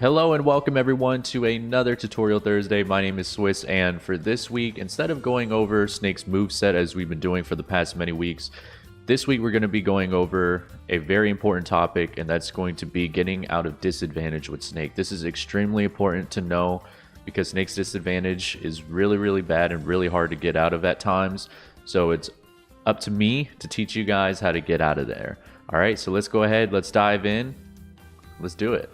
Hello and welcome everyone to another Tutorial Thursday. My name is Swiss, and for this week, instead of going over Snake's moveset as we've been doing for the past many weeks, this week we're going to be going over a very important topic, and that's going to be getting out of disadvantage with Snake. This is extremely important to know because Snake's disadvantage is really bad and really hard to get out of at times. So it's up to me to teach you guys how to get out of there. Alright, so let's go ahead, let's dive in, let's do it.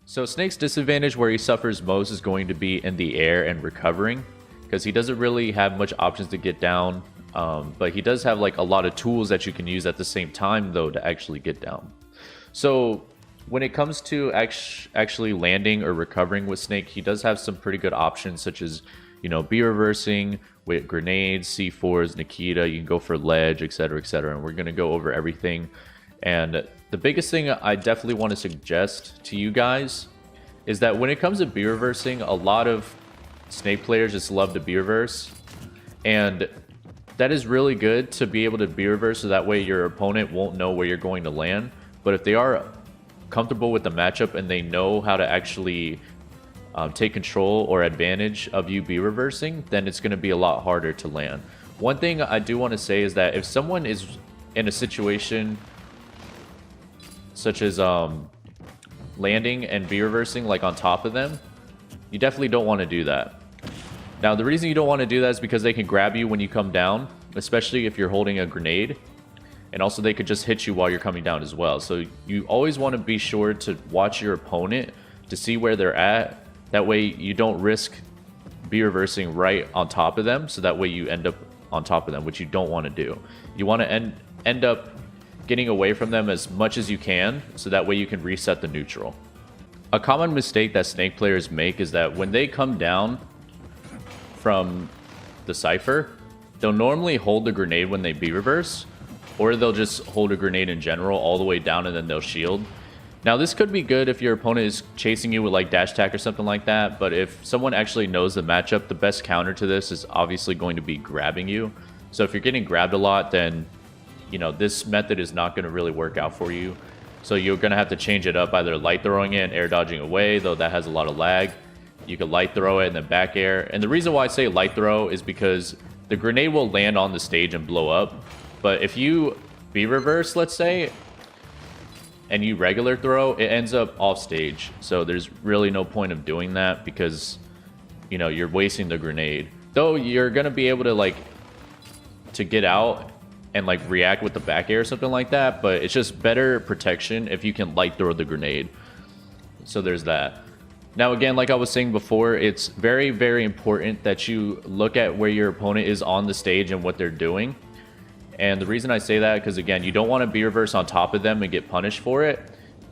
So Snake's disadvantage where he suffers most is going to be in the air and recovering, because he doesn't really have much options to get down, but he does have like a lot of tools that you can use at the same time though to actually get down. So when it comes to actually landing or recovering with Snake, he does have some pretty good options such as, you know, B reversing with grenades, C4s, Nikita, you can go for ledge, etc, and we're going to go over everything. And the biggest thing I definitely want to suggest to you guys is that when it comes to B reversing, a lot of Snake players just love to B reverse, and that is really good to be able to B reverse so that way your opponent won't know where you're going to land. But if they are comfortable with the matchup and they know how to actually take control or advantage of you B reversing, then it's going to be a lot harder to land. One thing I do want to say is that if someone is in a situation such as landing and B reversing like on top of them, you definitely don't want to do that. Now the reason you don't want to do that is because they can grab you when you come down, especially if you're holding a grenade, and also they could just hit you while you're coming down as well. So you always want to be sure to watch your opponent to see where they're at. That way you don't risk B reversing right on top of them, so that way you end up on top of them, which you don't want to do. You want to end up getting away from them as much as you can, so that way you can reset the neutral. A common mistake that Snake players make is that when they come down from the Cypher, they'll normally hold the grenade when they B reverse, or they'll just hold a grenade in general all the way down and then they'll shield. Now this could be good if your opponent is chasing you with like dash attack or something like that, but if someone actually knows the matchup, the best counter to this is obviously going to be grabbing you. So if you're getting grabbed a lot, then you know, this method is not going to really work out for you. So you're going to have to change it up, either light throwing it and air dodging away, though that has a lot of lag. You can light throw it and then back air. And the reason why I say light throw is because the grenade will land on the stage and blow up. But if you B reverse, let's say, and you regular throw, it ends up off stage. So there's really no point of doing that because, you know, you're wasting the grenade. Though you're going to be able to like to get out and like react with the back air or something like that, but it's just better protection if you can light throw the grenade. So there's that. Now again, like I was saying before, it's very important that you look at where your opponent is on the stage and what they're doing. And the reason I say that, because again, you don't want to B reverse on top of them and get punished for it,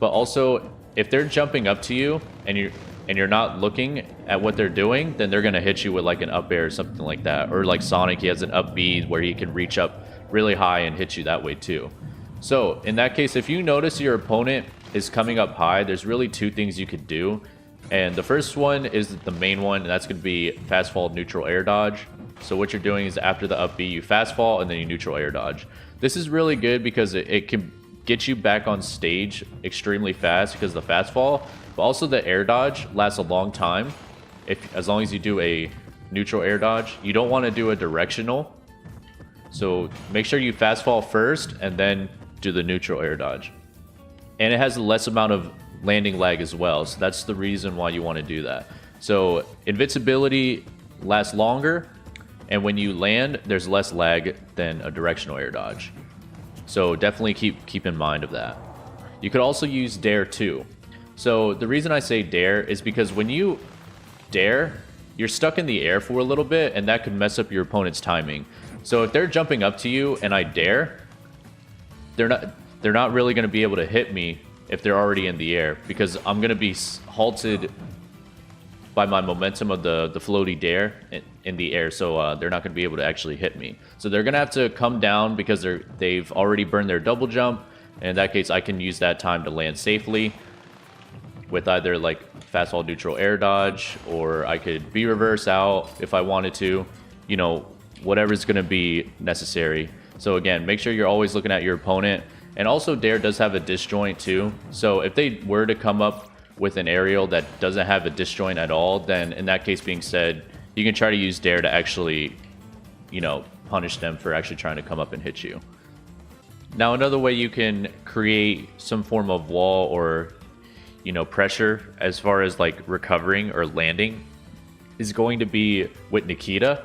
but also if they're jumping up to you and you're not looking at what they're doing, then they're going to hit you with like an up air or something like that. Or like Sonic, he has an up B where he can reach up really high and hit you that way too. So in that case, if you notice your opponent is coming up high, there's really two things you could do. And the first one is the main one, and that's going to be fast fall, neutral air dodge. So what you're doing is after the up B, you fast fall and then you neutral air dodge. This is really good because it can get you back on stage extremely fast because of the fast fall, but also the air dodge lasts a long time as long as you do a neutral air dodge. You don't want to do a directional. So make sure you fast fall first and then do the neutral air dodge. And it has a less amount of landing lag as well. So that's the reason why you want to do that. So invincibility lasts longer, and when you land, there's less lag than a directional air dodge. So definitely keep in mind of that. You could also use dare too. So the reason I say dare is because when you dare, you're stuck in the air for a little bit, and that could mess up your opponent's timing. So if they're jumping up to you and I dare, they're not really going to be able to hit me if they're already in the air, because I'm going to be halted by my momentum of the floaty dare in the air. So they're not going to be able to actually hit me. So they're going to have to come down because they've already burned their double jump. And in that case, I can use that time to land safely. with either like fast fall neutral air dodge, or I could B reverse out if I wanted to, you know, whatever's going to be necessary. So again, make sure you're always looking at your opponent. And also Dare does have a disjoint too. So if they were to come up with an aerial that doesn't have a disjoint at all, then in that case being said, you can try to use Dare to actually, you know, punish them for actually trying to come up and hit you. Now, another way you can create some form of wall or, you know, pressure as far as like recovering or landing is going to be with Nikita.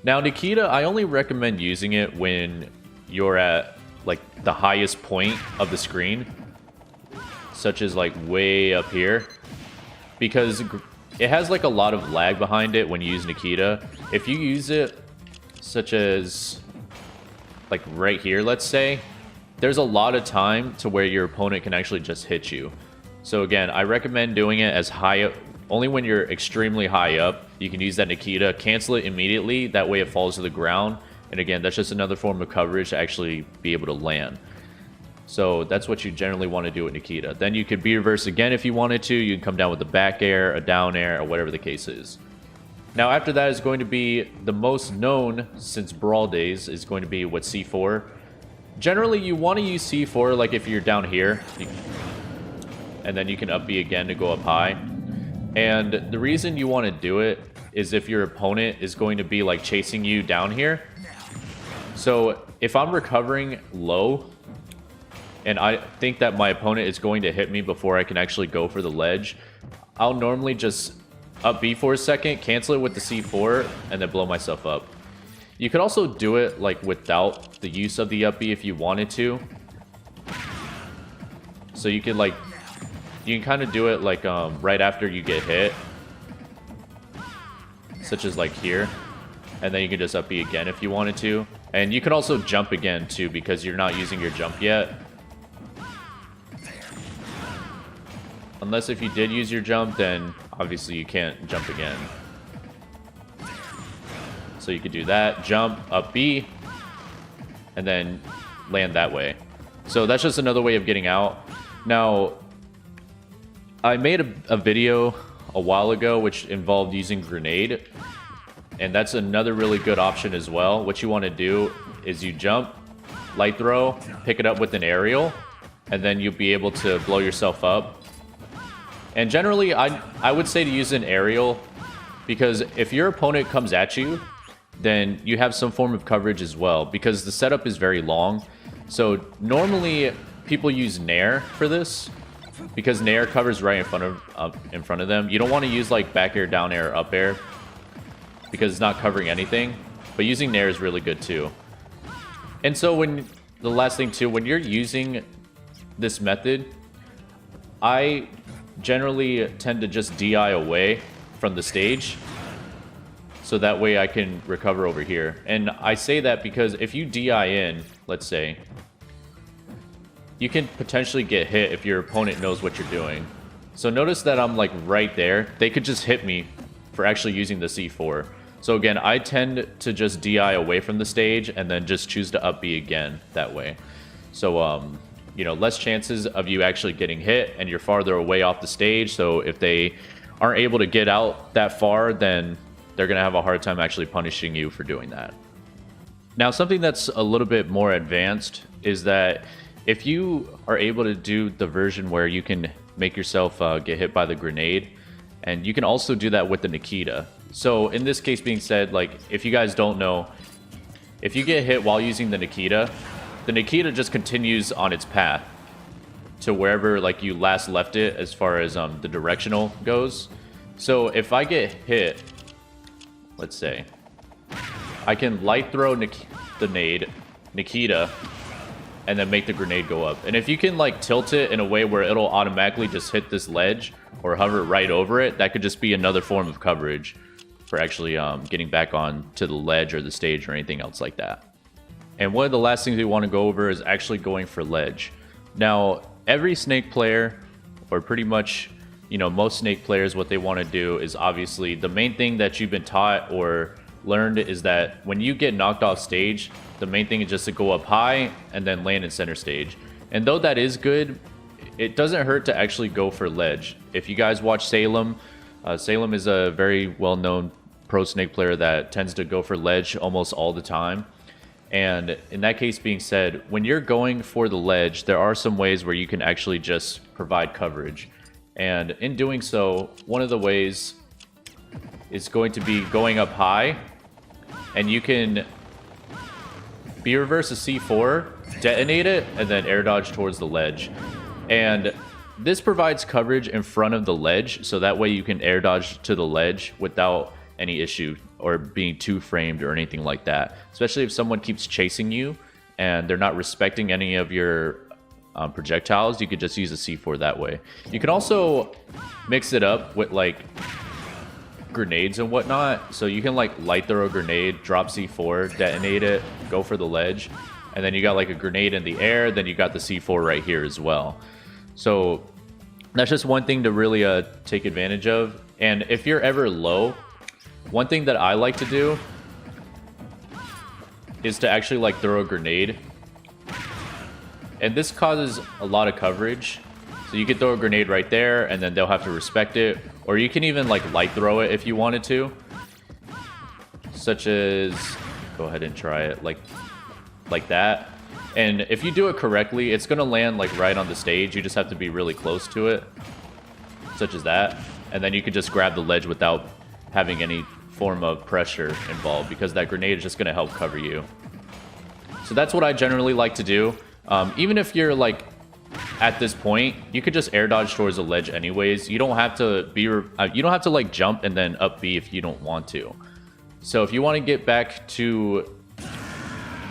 Now, Nikita, I only recommend using it when you're at like the highest point of the screen, such as like way up here, because it has like a lot of lag behind it when you use Nikita. If you use it such as like right here, let's say, there's a lot of time to where your opponent can actually just hit you. So again, I recommend doing it as high up, only when you're extremely high up. You can use that Nikita, cancel it immediately, that way it falls to the ground. And again, that's just another form of coverage to actually be able to land. So that's what you generally want to do with Nikita. Then you could B reverse again if you wanted to. You can come down with a back air, a down air, or whatever the case is. Now after that is going to be the most known since Brawl days, is going to be with C4. Generally, you want to use C4 like if you're down here, and then you can up B again to go up high. And the reason you want to do it is if your opponent is going to be like chasing you down here. So if I'm recovering low and I think that my opponent is going to hit me before I can actually go for the ledge, I'll normally just up B for a second, cancel it with the C4, and then blow myself up. You could also do it like without the use of the up B if you wanted to. So you could like, you can kind of do it like right after you get hit, such as like here, and then you can just up B again if you wanted to. And you can also jump again too, because you're not using your jump yet. Unless if you did use your jump, then obviously you can't jump again. So you could do that, jump, up B, and then land that way. So that's just another way of getting out. Now, I made a video a while ago which involved using grenade, and that's another really good option as well. What you want to do is you jump, light throw, pick it up with an aerial, and then you'll be able to blow yourself up. And generally, I would say to use an aerial, because if your opponent comes at you, then you have some form of coverage as well, because the setup is very long. So normally people use Nair for this, because Nair covers right in front of them. You don't want to use like back air, down air, up air, because it's not covering anything. But using Nair is really good too. And so the last thing too, when you're using this method, I generally tend to just DI away from the stage, so that way I can recover over here. And I say that because if you DI in, let's say, you can potentially get hit if your opponent knows what you're doing. So notice that I'm like right there. They could just hit me for actually using the C4. So again, I tend to just DI away from the stage and then just choose to up B again that way. So, you know, less chances of you actually getting hit, and you're farther away off the stage. So if they aren't able to get out that far, then they're going to have a hard time actually punishing you for doing that. Now, something that's a little bit more advanced is that if you are able to do the version where you can make yourself get hit by the grenade, and you can also do that with the Nikita. So in this case being said, like if you guys don't know, if you get hit while using the Nikita just continues on its path to wherever like you last left it as far as the directional goes. So if I get hit, let's say, I can light throw the nade, Nikita, and then make the grenade go up. And if you can like tilt it in a way where it'll automatically just hit this ledge or hover right over it, that could just be another form of coverage for actually getting back on to the ledge or the stage or anything else like that. And one of the last things we want to go over is actually going for ledge. Now, every Snake player, or pretty much, you know, most Snake players, what they want to do is obviously the main thing that you've been taught or learned is that when you get knocked off stage, the main thing is just to go up high and then land in center stage. And though that is good, it doesn't hurt to actually go for ledge. If you guys watch Salem, Salem is a very well-known pro snake player that tends to go for ledge almost all the time. And in that case being said, when you're going for the ledge, there are some ways where you can actually just provide coverage. And in doing so, one of the ways is going to be going up high, and you can B reverse a C4, detonate it, and then air dodge towards the ledge. And this provides coverage in front of the ledge, so that way you can air dodge to the ledge without any issue or being too framed or anything like that. Especially if someone keeps chasing you and they're not respecting any of your projectiles, you could just use a C4 that way. You can also mix it up with like grenades and whatnot. So you can like light throw a grenade, drop C4, detonate it, go for the ledge, and then you got like a grenade in the air, then you got the C4 right here as well. So that's just one thing to really take advantage of. And if you're ever low, one thing that I like to do is to actually like throw a grenade. And this causes a lot of coverage. So you could throw a grenade right there and then they'll have to respect it. Or you can even like light throw it if you wanted to. Such as, go ahead and try it like that. And if you do it correctly, it's going to land like right on the stage. You just have to be really close to it. Such as that. And then you could just grab the ledge without having any form of pressure involved, because that grenade is just going to help cover you. So that's what I generally like to do. Even if you're like at this point, you could just air dodge towards the ledge anyways. You don't have to be you don't have to like jump and then up B if you don't want to. So if you want to get back to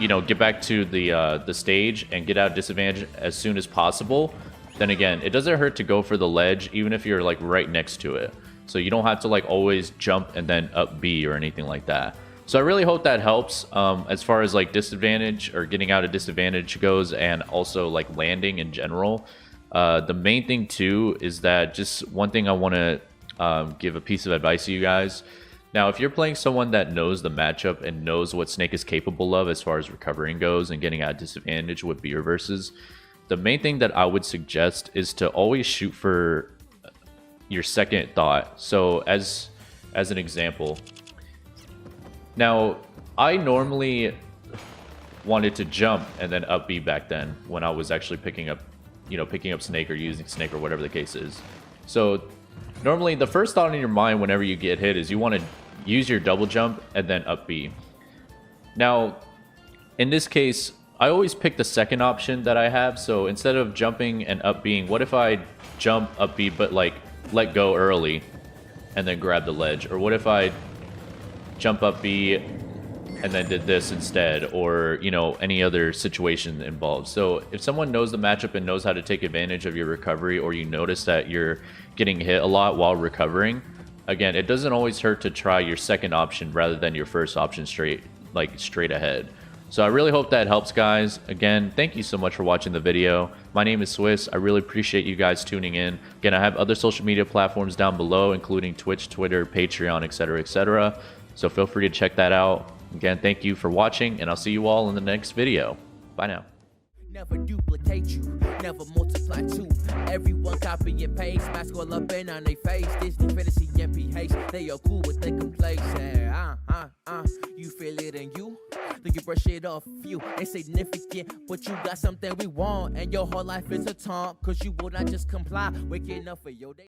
the stage and get out of disadvantage as soon as possible, then again, it doesn't hurt to go for the ledge even if you're like right next to it. So you don't have to like always jump and then up B or anything like that. So I really hope that helps as far as like disadvantage or getting out of disadvantage goes, and also like landing in general. The main thing too is that just one thing I want to give a piece of advice to you guys. Now, if you're playing someone that knows the matchup and knows what Snake is capable of as far as recovering goes and getting out of disadvantage with B reverses, the main thing that I would suggest is to always shoot for your second thought. So as an example, now I normally wanted to jump and then up B back then when I was actually picking up Snake or using Snake or whatever the case is. So normally the first thought in your mind whenever you get hit is you want to use your double jump and then up B. Now in this case, I always pick the second option that I have. So instead of jumping and up Bing, what if I jump up B but like let go early and then grab the ledge? Or what if I jump up B and then did this instead, or any other situation involved? So if someone knows the matchup and knows how to take advantage of your recovery, or you notice that you're getting hit a lot while recovering, again, it doesn't always hurt to try your second option rather than your first option straight ahead. So I really hope that helps, guys. Again, thank you so much for watching the video. My name is Swiss. I really appreciate you guys tuning in. Again, I have other social media platforms down below, including Twitch, Twitter, Patreon, etc., etc. So feel free to check that out. Again, thank you for watching, and I'll see you all in the next video. Bye now. Never duplicate you, never multiply two. Everyone copy and paste, mask all up in on their face. Disney fantasy MPH, they are cool with their complacent. You feel it in you, then you brush it off. You ain't significant, but you got something we want, and your whole life is a taunt, cause you will not just comply. Waking up for your day.